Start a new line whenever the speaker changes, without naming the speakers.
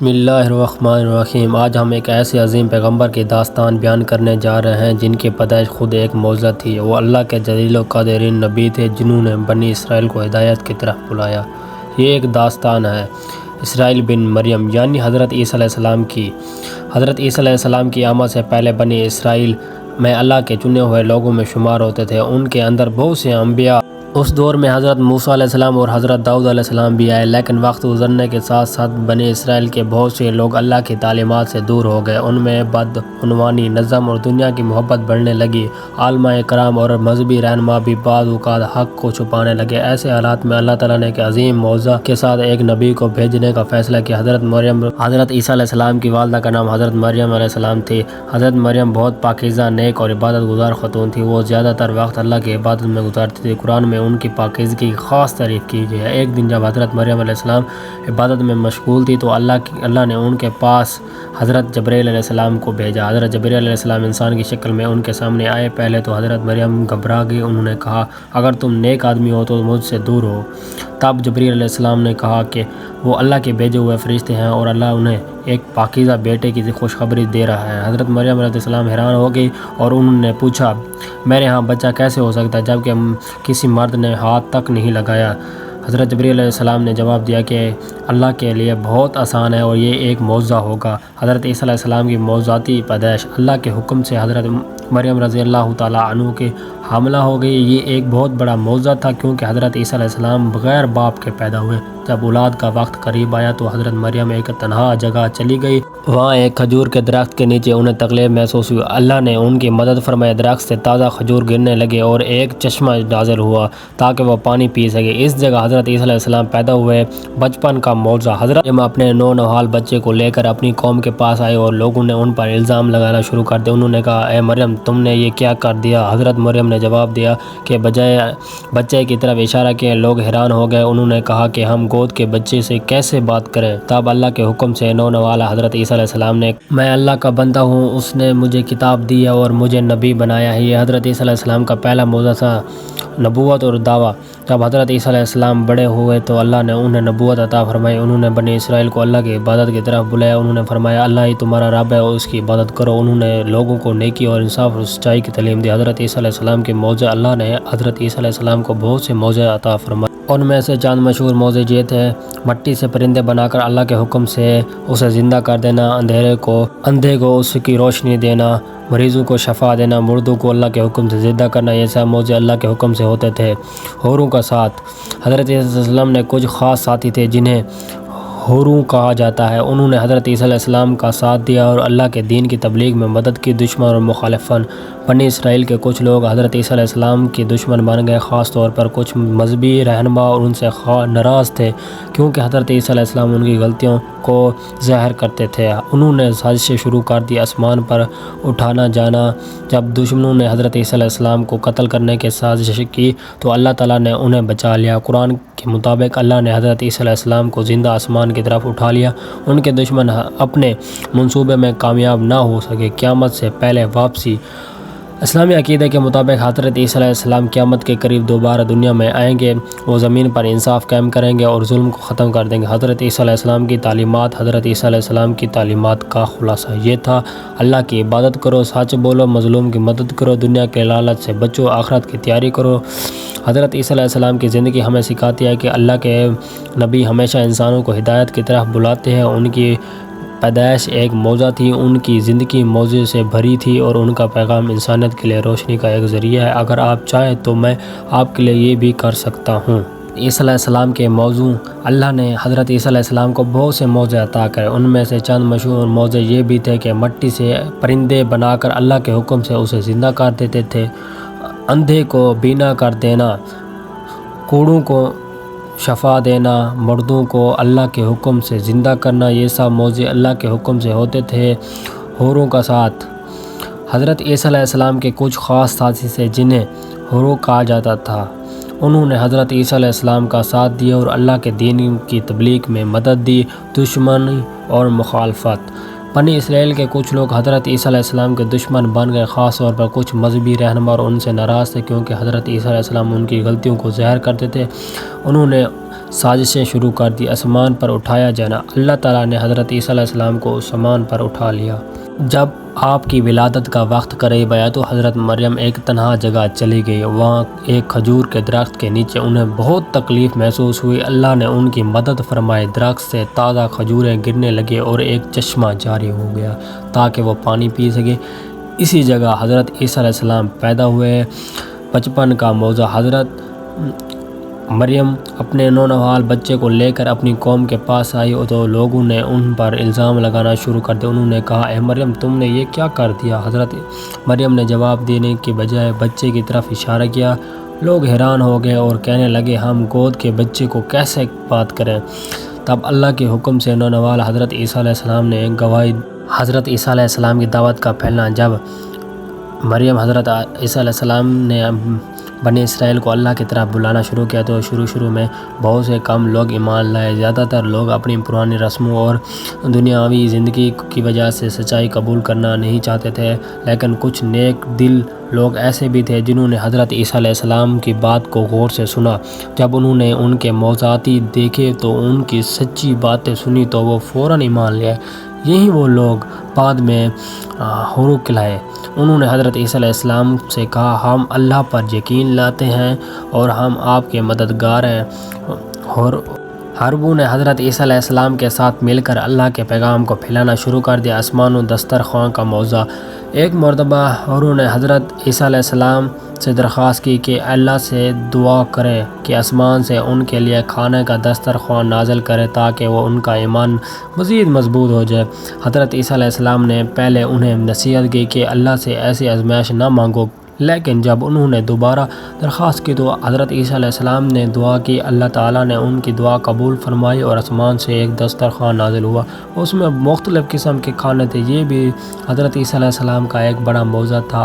بسم اللہ الرحمن الرحیم۔ آج ہم ایک ایسے عظیم پیغمبر کی داستان بیان کرنے جا رہے ہیں جن کی پیدائش خود ایک معجزہ تھی۔ وہ اللہ کے جلیل و قدرین نبی تھے جنہوں نے بنی اسرائیل کو ہدایت کی طرف بلایا۔ یہ ایک داستان ہے اسرائیل بن مریم یعنی حضرت عیسیٰ علیہ السلام کی۔ حضرت عیسیٰ علیہ السلام کی آمد سے پہلے بنی اسرائیل میں اللہ کے چنے ہوئے لوگوں میں شمار ہوتے تھے۔ ان کے اندر بہت سے انبیاء اس دور میں حضرت موسیٰ علیہ السلام اور حضرت داؤد علیہ السلام بھی آئے، لیکن وقت گزرنے کے ساتھ ساتھ بنی اسرائیل کے بہت سے لوگ اللہ کی تعلیمات سے دور ہو گئے۔ ان میں بدعنوانی، نظم اور دنیا کی محبت بڑھنے لگی۔ علماء کرام اور مذہبی رہنما بھی بعض اوقات حق کو چھپانے لگے۔ ایسے حالات میں اللہ تعالیٰ نے ایک عظیم معجزہ کے ساتھ ایک نبی کو بھیجنے کا فیصلہ کیا۔ حضرت عیسیٰ علیہ السلام کی والدہ کا نام حضرت مریم علیہ السلام تھی۔ حضرت مریم بہت پاکیزہ، نیک اور عبادت گزار خاتون تھی۔ وہ زیادہ تر وقت اللہ کی عبادت میں گزارتی تھی۔ قرآن میں ان کی پاکیزگی کی خاص تعریف کی گئی ہے۔ ایک دن جب حضرت مریم علیہ السلام عبادت میں مشغول تھی تو اللہ نے ان کے پاس حضرت جبرائیل علیہ السلام کو بھیجا۔ حضرت جبرائیل علیہ السلام انسان کی شکل میں ان کے سامنے آئے۔ پہلے تو حضرت مریم گھبرا گئی۔ انہوں نے کہا، اگر تم نیک آدمی ہو تو مجھ سے دور ہو۔ تب جبرائیل علیہ السلام نے کہا کہ وہ اللہ کے بھیجے ہوئے فرشتے ہیں اور اللہ انہیں ایک پاکیزہ بیٹے کی خوشخبری دے رہا ہے۔ حضرت مریم علیہ السلام حیران ہو گئی اور انہوں نے پوچھا، میرے ہاں بچہ کیسے ہو سکتا ہے جبکہ کسی مرد نے ہاتھ تک نہیں لگایا؟ حضرت جبرائیل علیہ السلام نے جواب دیا کہ اللہ کے لیے بہت آسان ہے اور یہ ایک معجزہ ہوگا۔ حضرت عیسیٰ علیہ السلام کی معجزاتی پیدائش۔ اللہ کے حکم سے حضرت مریم رضی اللہ تعالیٰ عنہ کے حاملہ ہو گئی۔ یہ ایک بہت بڑا معجزہ تھا کیونکہ حضرت عیسیٰ علیہ السلام بغیر باپ کے پیدا ہوئے۔ جب اولاد کا وقت قریب آیا تو حضرت مریم ایک تنہا جگہ چلی گئی۔ وہاں ایک کھجور کے درخت کے نیچے انہیں تکلیف محسوس ہوئی۔ اللہ نے ان کی مدد فرمائی۔ درخت سے تازہ کھجور گرنے لگے اور ایک چشمہ نازل ہوا تاکہ وہ پانی پی سکے۔ اس جگہ حضرت عیسیٰ علیہ السلام پیدا ہوئے۔ بچپن کا معجزہ۔ حضرت مریم اپنے نونہال بچے کو لے کر اپنی قوم کے پاس آئے اور لوگوں نے ان پر الزام لگانا شروع کر دیا۔ انہوں نے کہا، اے مریم تم نے یہ کیا کر دیا؟ حضرت مریم نے جواب دیا کہ بجائے بچے کی طرف اشارہ کیے۔ لوگ حیران ہو گئے۔ انہوں نے کہا کہ ہم گود کے بچے سے کیسے بات کریں؟ تب اللہ کے حکم سے نونہال حضرت عیسیٰ علیہ السلام نے، میں اللہ کا بندہ ہوں، اس نے مجھے کتاب دی ہے اور مجھے نبی بنایا ہے۔ یہ حضرت عیسیٰ علیہ السلام کا پہلا معجزہ تھا، نبوت اور دعویٰ۔ جب حضرت عیسیٰ علیہ السلام بڑے ہوئے تو اللہ نے انہیں نبوت عطا فرمائی۔ انہوں نے بنی اسرائیل کو اللہ کی عبادت کی طرف بلایا۔ انہوں نے فرمایا، اللہ ہی تمہارا رب ہے اور اس کی عبادت کرو۔ انہوں نے لوگوں کو نیکی اور انصاف اور سچائی کی تعلیم دی۔ حضرت عیسیٰ علیہ السلام کے معجزے۔ اللہ نے حضرت عیسیٰ علیہ السلام کو بہت سے معجزے عطا فرمائے۔ ان میں سے چند مشہور معجزے یہ تھے، مٹی سے پرندے بنا کر اللہ کے حکم سے اسے زندہ کر دینا، اندھے کو اس کی روشنی دینا، مریضوں کو شفا دینا، مردوں کو اللہ کے حکم سے زندہ کرنا۔ یہ سب معجزے اللہ کے حکم سے ہوتے تھے۔ حوروں کا ساتھ۔ حضرت عیسیٰ علیہ السلام نے کچھ خاص ساتھی تھے جنہیں حوروں کہا جاتا ہے۔ انہوں نے حضرت عیسیٰ علیہ السلام کا ساتھ دیا اور اللہ کے دین کی تبلیغ میں مدد کی۔ دشمن اور مخالفن۔ بنی اسرائیل کے کچھ لوگ حضرت عیسیٰ علیہ السلام کے دشمن بن گئے، خاص طور پر کچھ مذہبی رہنما اور ان سے ناراض تھے کیونکہ حضرت عیسیٰ علیہ السلام ان کی غلطیوں کو ظاہر کرتے تھے۔ انہوں نے سازشیں شروع کر دی، آسمان پر اٹھانا جانا۔ جب دشمنوں نے حضرت عیسیٰ علیہ السلام کو قتل کرنے کی سازش کی تو اللہ تعالیٰ نے انہیں بچا لیا۔ قرآن کے مطابق اللہ نے حضرت عیسیٰ علیہ السلام کو زندہ آسمان کی طرف اٹھا لیا۔ ان کے دشمن اپنے منصوبے میں کامیاب نہ ہو سکے۔ قیامت سے پہلے واپسی۔ اسلامی عقیدے کے مطابق حضرت عیسیٰ علیہ السلام قیامت کے قریب دوبارہ دنیا میں آئیں گے۔ وہ زمین پر انصاف قائم کریں گے اور ظلم کو ختم کر دیں گے۔ حضرت عیسیٰ علیہ السلام کی تعلیمات۔ حضرت عیسیٰ علیہ السلام کی تعلیمات کا خلاصہ یہ تھا، اللہ کی عبادت کرو، سچ بولو، مظلوم کی مدد کرو، دنیا کے لالچ سے بچو، آخرت کی تیاری کرو۔ حضرت عیسیٰ علیہ السلام کی زندگی ہمیں سکھاتی ہے کہ اللہ کے نبی ہمیشہ انسانوں کو ہدایت کی طرف بلاتے ہیں۔ ان کی پیدائش ایک معجزہ تھی، ان کی زندگی معجزے سے بھری تھی اور ان کا پیغام انسانیت کے لیے روشنی کا ایک ذریعہ ہے۔ اگر آپ چاہیں تو میں آپ کے لیے یہ بھی کر سکتا ہوں۔ عیسیٰ علیہ السلام کے موضوع۔ اللہ نے حضرت عیسیٰ علیہ السلام کو بہت سے معجزے عطا کرے۔ ان میں سے چند مشہور معجزے یہ بھی تھے کہ مٹی سے پرندے بنا کر اللہ کے حکم سے اسے زندہ کر دیتے تھے، اندھے کو بینا کر دینا، کوڑوں کو شفا دینا، مردوں کو اللہ کے حکم سے زندہ کرنا۔ یہ سب معجزے اللہ کے حکم سے ہوتے تھے۔ حوروں کا ساتھ۔ حضرت عیسیٰ علیہ السلام کے کچھ خاص ساتھی تھے جنہیں حور کہا جاتا تھا۔ انہوں نے حضرت عیسیٰ علیہ السلام کا ساتھ دیا اور اللہ کے دین کی تبلیغ میں مدد دی۔ دشمن اور مخالفت۔ بنی اسرائیل کے کچھ لوگ حضرت عیسیٰ علیہ السلام کے دشمن بن گئے، خاص طور پر کچھ مذہبی رہنما اور ان سے ناراض تھے کیونکہ حضرت عیسیٰ علیہ السلام ان کی غلطیوں کو ظاہر کرتے تھے۔ انہوں نے سازشیں شروع کر دی آسمان پر اٹھایا جانا۔ اللہ تعالیٰ نے حضرت عیسیٰ علیہ السلام کو آسمان پر اٹھا لیا۔ جب آپ کی ولادت کا وقت قریب آیا تو حضرت مریم ایک تنہا جگہ چلی گئی۔ وہاں ایک کھجور کے درخت کے نیچے انہیں بہت تکلیف محسوس ہوئی۔ اللہ نے ان کی مدد فرمائی، درخت سے تازہ کھجوریں گرنے لگے اور ایک چشمہ جاری ہو گیا تاکہ وہ پانی پی سکے۔ اسی جگہ حضرت عیسیٰ علیہ السلام پیدا ہوئے۔ بچپن کا موضوع: حضرت مریم اپنے نونہال بچے کو لے کر اپنی قوم کے پاس آئی تو لوگوں نے ان پر الزام لگانا شروع کر دیا۔ انہوں نے کہا، اے مریم، تم نے یہ کیا کر دیا؟ حضرت مریم نے جواب دینے کے بجائے بچے کی طرف اشارہ کیا۔ لوگ حیران ہو گئے اور کہنے لگے، ہم گود کے بچے کو کیسے بات کریں؟ تب اللہ کے حکم سے نونہال حضرت عیسیٰ علیہ السلام نے گواہی۔ حضرت عیسیٰ علیہ السلام کی دعوت کا پھیلنا: جب مریم حضرت عیسیٰ علیہ السلام نے بنی اسرائیل کو اللہ کی طرف بلانا شروع کیا تو شروع میں بہت سے کم لوگ ایمان لائے۔ زیادہ تر لوگ اپنی پرانی رسموں اور دنیاوی زندگی کی وجہ سے سچائی قبول کرنا نہیں چاہتے تھے، لیکن کچھ نیک دل لوگ ایسے بھی تھے جنہوں نے حضرت عیسیٰ علیہ السلام کی بات کو غور سے سنا۔ جب انہوں نے ان کے معجزات دیکھے تو ان کی سچی باتیں سنی تو وہ فوراً ایمان لے آئے۔ یہی وہ لوگ بعد میں حروف لائے۔ انہوں نے حضرت عیسیٰ علیہ السلام سے کہا، ہم اللہ پر یقین لاتے ہیں اور ہم آپ کے مددگار ہیں۔ حربوں نے حضرت عیسیٰ علیہ السلام کے ساتھ مل کر اللہ کے پیغام کو پھیلانا شروع کر دیا۔ آسمان و دسترخوان کا موضوع: ایک مرتبہ حوروں نے حضرت عیسیٰ علیہ السلام سے درخواست کی کہ اللہ سے دعا کریں کہ آسمان سے ان کے لیے کھانے کا دسترخوان نازل کرے تاکہ وہ ان کا ایمان مزید مضبوط ہو جائے۔ حضرت عیسیٰ علیہ السلام نے پہلے انہیں نصیحت کی کہ اللہ سے ایسی آزمائش نہ مانگو، لیکن جب انہوں نے دوبارہ درخواست کی تو حضرت عیسیٰ علیہ السلام نے دعا کی۔ اللہ تعالیٰ نے ان کی دعا قبول فرمائی اور آسمان سے ایک دسترخوان نازل ہوا۔ اس میں مختلف قسم کے کھانے تھے۔ یہ بھی حضرت عیسیٰ علیہ السلام کا ایک بڑا معجزہ تھا۔